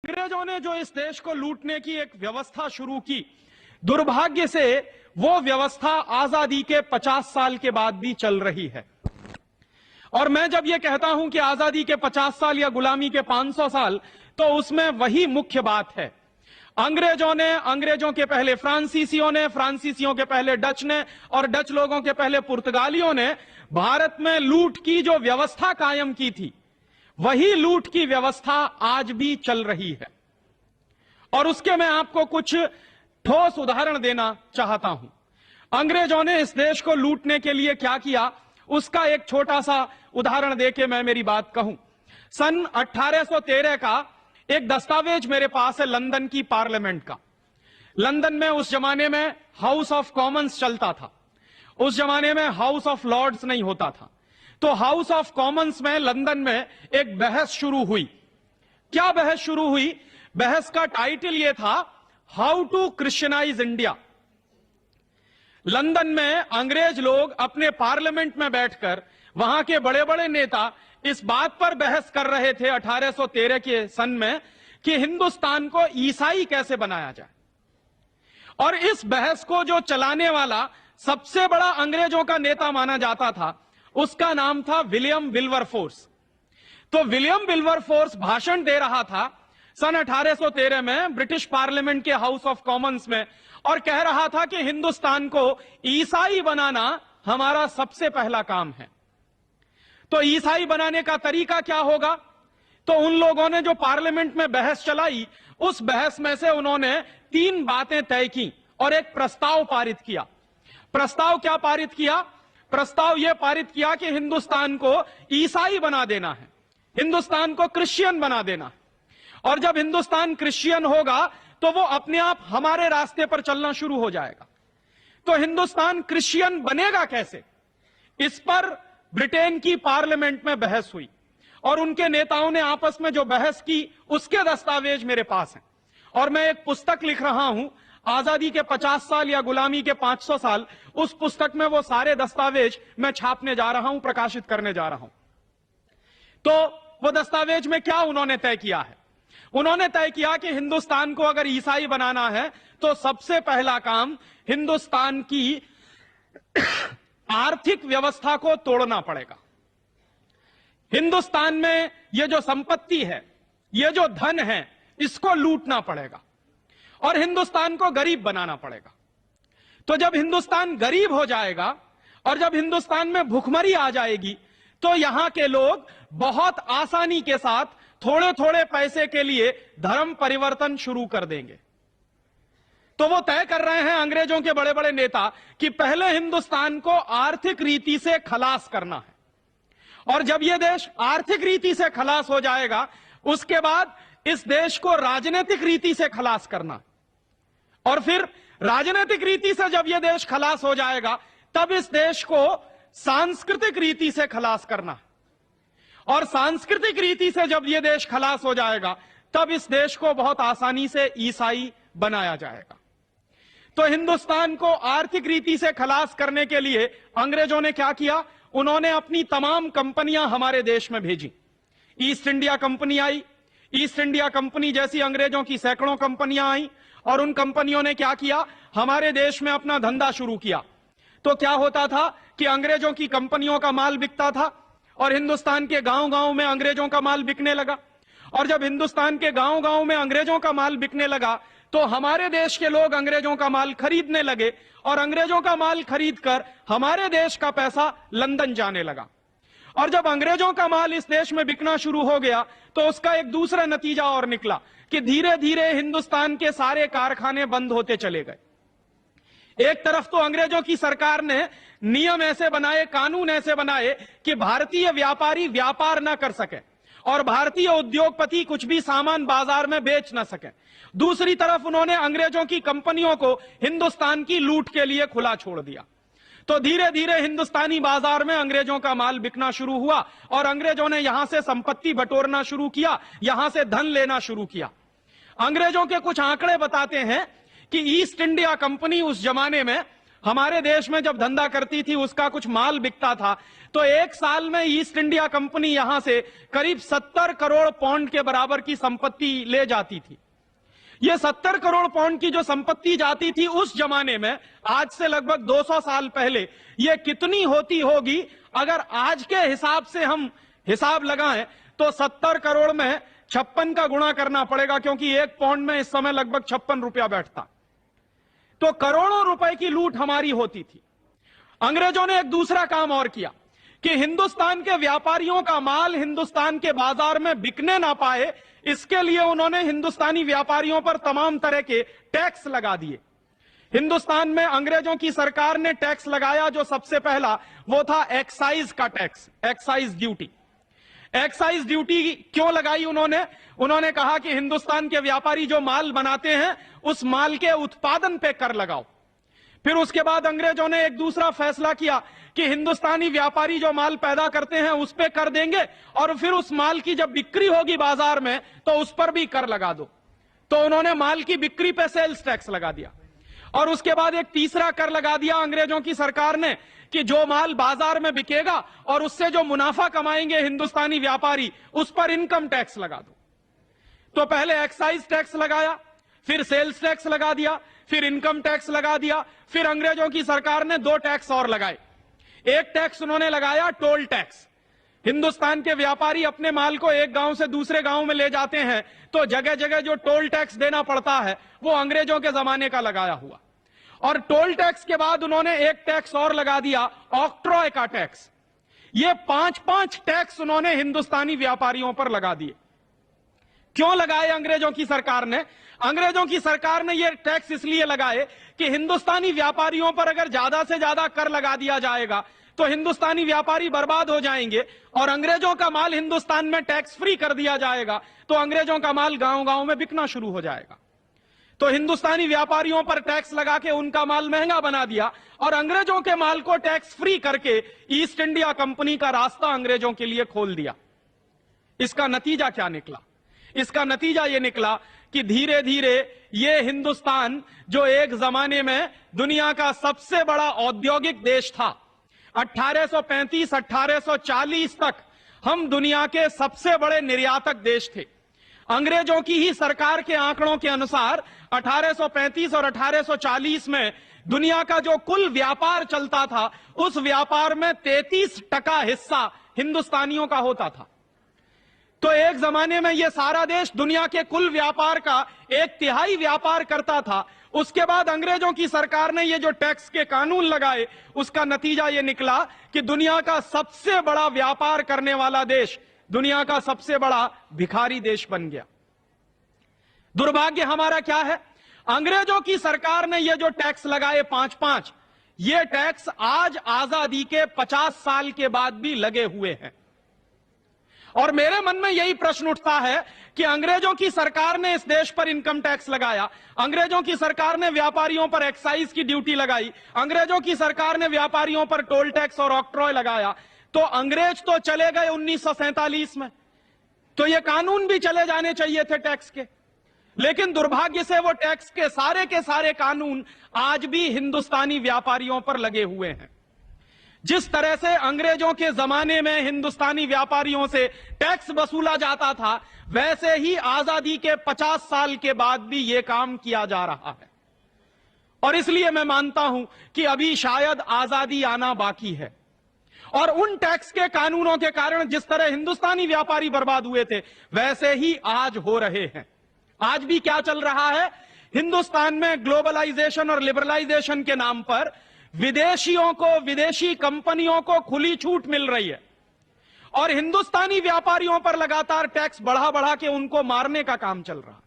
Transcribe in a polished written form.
अंग्रेजों ने जो इस देश को लूटने की एक व्यवस्था शुरू की, दुर्भाग्य से वो व्यवस्था आजादी के 50 साल के बाद भी चल रही है। और मैं जब ये कहता हूं कि आजादी के 50 साल या गुलामी के 500 साल, तो उसमें वही मुख्य बात है। अंग्रेजों के पहले फ्रांसीसियों ने, फ्रांसीसियों के पहले डच ने, और डच लोगों के पहले पुर्तगालियों ने भारत में लूट की जो व्यवस्था कायम की थी, वही लूट की व्यवस्था आज भी चल रही है। और उसके मैं आपको कुछ ठोस उदाहरण देना चाहता हूं। अंग्रेजों ने इस देश को लूटने के लिए क्या किया, उसका एक छोटा सा उदाहरण देके मैं मेरी बात कहूं। सन 1813 का एक दस्तावेज मेरे पास है, लंदन की पार्लियामेंट का। लंदन में उस जमाने में हाउस ऑफ कॉमन्स चलता था, उस जमाने में हाउस ऑफ लॉर्ड्स नहीं होता था। तो हाउस ऑफ कॉमन्स में लंदन में एक बहस शुरू हुई। क्या बहस शुरू हुई? बहस का टाइटल यह था, how to Christianize India. London में अंग्रेज लोग अपने पार्लियामेंट में बैठकर, वहां के बड़े बड़े नेता इस बात पर बहस कर रहे थे 1813 के सन में कि हिंदुस्तान को ईसाई कैसे बनाया जाए। और इस बहस को जो चलाने वाला सबसे बड़ा अंग्रेजों का नेता माना जाता था, उसका नाम था विलियम विल्बरफोर्स। तो विलियम विल्बरफोर्स भाषण दे रहा था सन 1813 में ब्रिटिश पार्लियामेंट के हाउस ऑफ कॉमन्स में, और कह रहा था कि हिंदुस्तान को ईसाई बनाना हमारा सबसे पहला काम है। तो ईसाई बनाने का तरीका क्या होगा? तो उन लोगों ने जो पार्लियामेंट में बहस चलाई, उस बहस में से उन्होंने 3 बातें तय की और एक प्रस्ताव पारित किया। प्रस्ताव क्या पारित किया? प्रस्ताव यह पारित किया कि हिंदुस्तान को ईसाई बना देना है, हिंदुस्तान को क्रिश्चियन बना देना है। और जब हिंदुस्तान क्रिश्चियन होगा तो वो अपने आप हमारे रास्ते पर चलना शुरू हो जाएगा। तो हिंदुस्तान क्रिश्चियन बनेगा कैसे? इस पर ब्रिटेन की पार्लियामेंट में बहस हुई, और उनके नेताओं ने आपस में जो बहस की, उसके दस्तावेज मेरे पास हैं। और मैं एक पुस्तक लिख रहा हूं, आजादी के 50 साल या गुलामी के 500 साल। उस पुस्तक में वो सारे दस्तावेज मैं छापने जा रहा हूं, प्रकाशित करने जा रहा हूं। तो वो दस्तावेज में क्या उन्होंने तय किया है? उन्होंने तय किया कि हिंदुस्तान को अगर ईसाई बनाना है तो सबसे पहला काम हिंदुस्तान की आर्थिक व्यवस्था को तोड़ना पड़ेगा। हिंदुस्तान में ये जो संपत्ति है, ये जो धन है, इसको लूटना पड़ेगा और हिंदुस्तान को गरीब बनाना पड़ेगा। तो जब हिंदुस्तान गरीब हो जाएगा और जब हिंदुस्तान में भुखमरी आ जाएगी, तो यहां के लोग बहुत आसानी के साथ थोड़े थोड़े पैसे के लिए धर्म परिवर्तन शुरू कर देंगे। तो वो तय कर रहे हैं अंग्रेजों के बड़े बड़े नेता कि पहले हिंदुस्तान को आर्थिक रीति से खलास करना है, और जब यह देश आर्थिक रीति से खलास हो जाएगा, उसके बाद इस देश को राजनीतिक रीति से खलास करना, और फिर राजनीतिक रीति से जब यह देश खलास हो जाएगा, तब इस देश को सांस्कृतिक रीति से खलास करना, और सांस्कृतिक रीति से जब यह देश खलास हो जाएगा, तब इस देश को बहुत आसानी से ईसाई बनाया जाएगा। तो हिंदुस्तान को आर्थिक रीति से खलास करने के लिए अंग्रेजों ने क्या किया? उन्होंने अपनी तमाम कंपनियां हमारे देश में भेजी। ईस्ट इंडिया कंपनी आई, ईस्ट इंडिया कंपनी जैसी अंग्रेजों की सैकड़ों कंपनियां आई, और उन कंपनियों ने क्या किया? हमारे देश में अपना धंधा शुरू किया। तो क्या होता था कि अंग्रेजों की कंपनियों का माल बिकता था और हिंदुस्तान के गांव गांव में अंग्रेजों का माल बिकने लगा, और जब हिंदुस्तान के गांव गांव में अंग्रेजों का माल बिकने लगा, तो हमारे देश के लोग अंग्रेजों का माल खरीदने लगे, और अंग्रेजों का माल खरीदकर हमारे देश का पैसा लंदन जाने लगा। और जब अंग्रेजों का माल इस देश में बिकना शुरू हो गया, तो उसका एक दूसरा नतीजा और निकला कि धीरे धीरे हिंदुस्तान के सारे कारखाने बंद होते चले गए। एक तरफ तो अंग्रेजों की सरकार ने नियम ऐसे बनाए, कानून ऐसे बनाए कि भारतीय व्यापारी व्यापार ना कर सके और भारतीय उद्योगपति कुछ भी सामान बाजार में बेच ना सके। दूसरी तरफ उन्होंने अंग्रेजों की कंपनियों को हिंदुस्तान की लूट के लिए खुला छोड़ दिया। तो धीरे धीरे हिंदुस्तानी बाजार में अंग्रेजों का माल बिकना शुरू हुआ, और अंग्रेजों ने यहां से संपत्ति बटोरना शुरू किया, यहां से धन लेना शुरू किया। अंग्रेजों के कुछ आंकड़े बताते हैं कि ईस्ट इंडिया कंपनी उस जमाने में हमारे देश में जब धंधा करती थी, उसका कुछ माल बिकता था, तो एक साल में ईस्ट इंडिया कंपनी यहां से करीब 70 करोड़ पाउंड के बराबर की संपत्ति ले जाती थी। ये 70 करोड़ पाउंड की जो संपत्ति जाती थी उस जमाने में, आज से लगभग 200 साल पहले, ये कितनी होती होगी? अगर आज के हिसाब से हम हिसाब लगाएं तो 70 करोड़ में 56 का गुणा करना पड़ेगा, क्योंकि एक पाउंड में इस समय लगभग 56 रुपया बैठता। तो करोड़ों रुपए की लूट हमारी होती थी। अंग्रेजों ने एक दूसरा काम और किया कि हिंदुस्तान के व्यापारियों का माल हिंदुस्तान के बाजार में बिकने ना पाए, इसके लिए उन्होंने हिंदुस्तानी व्यापारियों पर तमाम तरह के टैक्स लगा दिए। हिंदुस्तान में अंग्रेजों की सरकार ने टैक्स लगाया, जो सबसे पहला वो था एक्साइज का tax, excise duty. Excise duty क्यों लगाई उन्होंने कहा कि हिंदुस्तान के व्यापारी जो माल बनाते हैं उस माल के उत्पादन पे कर लगाओ। फिर उसके बाद अंग्रेजों ने एक दूसरा फैसला किया कि हिंदुस्तानी व्यापारी जो माल पैदा करते हैं उस पे कर देंगे, और फिर उस माल की जब बिक्री होगी बाजार में तो उस पर भी कर लगा दो। तो उन्होंने माल की बिक्री पे सेल्स टैक्स लगा दिया। और उसके बाद एक तीसरा कर लगा दिया अंग्रेजों की सरकार ने कि जो माल बाजार में बिकेगा और उससे जो मुनाफा कमाएंगे हिंदुस्तानी व्यापारी, उस पर इनकम टैक्स लगा दो। तो पहले एक्साइज टैक्स लगाया, फिर सेल्स टैक्स लगा दिया, फिर इनकम टैक्स लगा दिया, फिर अंग्रेजों की सरकार ने 2 टैक्स और लगाए। एक टैक्स उन्होंने लगाया टोल टैक्स। हिंदुस्तान के व्यापारी अपने माल को एक गांव से दूसरे गांव में ले जाते हैं, तो जगह जगह जो टोल टैक्स देना पड़ता है वो अंग्रेजों के जमाने का लगाया हुआ। और टोल टैक्स के बाद उन्होंने एक टैक्स और लगा दिया, ऑक्ट्रॉय का टैक्स। ये 5-5 टैक्स उन्होंने हिंदुस्तानी व्यापारियों पर लगा दिए। क्यों लगाए अंग्रेजों की सरकार ने? अंग्रेजों की सरकार ने ये टैक्स इसलिए लगाए कि हिंदुस्तानी व्यापारियों पर अगर ज्यादा से ज्यादा कर लगा दिया जाएगा तो हिंदुस्तानी व्यापारी बर्बाद हो जाएंगे, और अंग्रेजों का माल हिंदुस्तान में टैक्स फ्री कर दिया जाएगा तो अंग्रेजों का माल गांव-गांव में बिकना शुरू हो जाएगा। तो हिंदुस्तानी व्यापारियों पर टैक्स लगा के उनका माल महंगा बना दिया, और अंग्रेजों के माल को टैक्स फ्री करके ईस्ट इंडिया कंपनी का रास्ता अंग्रेजों के लिए खोल दिया। इसका नतीजा क्या निकला? इसका नतीजा यह निकला कि धीरे धीरे ये हिंदुस्तान, जो एक जमाने में दुनिया का सबसे बड़ा औद्योगिक देश था, 1835-1840 तक हम दुनिया के सबसे बड़े निर्यातक देश थे। अंग्रेजों की ही सरकार के आंकड़ों के अनुसार 1835 और 1840 में दुनिया का जो कुल व्यापार चलता था, उस व्यापार में 33% हिस्सा हिंदुस्तानियों का होता था। तो एक जमाने में यह सारा देश दुनिया के कुल व्यापार का 1/3 व्यापार करता था। उसके बाद अंग्रेजों की सरकार ने ये जो टैक्स के कानून लगाए, उसका नतीजा यह निकला कि दुनिया का सबसे बड़ा व्यापार करने वाला देश दुनिया का सबसे बड़ा भिखारी देश बन गया। दुर्भाग्य हमारा क्या है? अंग्रेजों की सरकार ने ये जो टैक्स लगाए 5-5, ये टैक्स आज आजादी के 50 साल के बाद भी लगे हुए हैं। और मेरे मन में यही प्रश्न उठता है कि अंग्रेजों की सरकार ने इस देश पर इनकम टैक्स लगाया, अंग्रेजों की सरकार ने व्यापारियों पर एक्साइज की ड्यूटी लगाई, अंग्रेजों की सरकार ने व्यापारियों पर टोल टैक्स और ऑक्ट्रॉय लगाया, तो अंग्रेज तो चले गए 1947 में, तो ये कानून भी चले जाने चाहिए थे टैक्स के। लेकिन दुर्भाग्य से वो टैक्स के सारे कानून आज भी हिंदुस्तानी व्यापारियों पर लगे हुए हैं। जिस तरह से अंग्रेजों के जमाने में हिंदुस्तानी व्यापारियों से टैक्स वसूला जाता था, वैसे ही आजादी के 50 साल के बाद भी यह काम किया जा रहा है। और इसलिए मैं मानता हूं कि अभी शायद आजादी आना बाकी है। और उन टैक्स के कानूनों के कारण जिस तरह हिंदुस्तानी व्यापारी बर्बाद हुए थे, वैसे ही आज हो रहे हैं। आज भी क्या चल रहा है? हिंदुस्तान में ग्लोबलाइजेशन और लिबरलाइजेशन के नाम पर विदेशियों को, विदेशी कंपनियों को खुली छूट मिल रही है, और हिंदुस्तानी व्यापारियों पर लगातार टैक्स बढ़ा बढ़ा के उनको मारने का काम चल रहा है।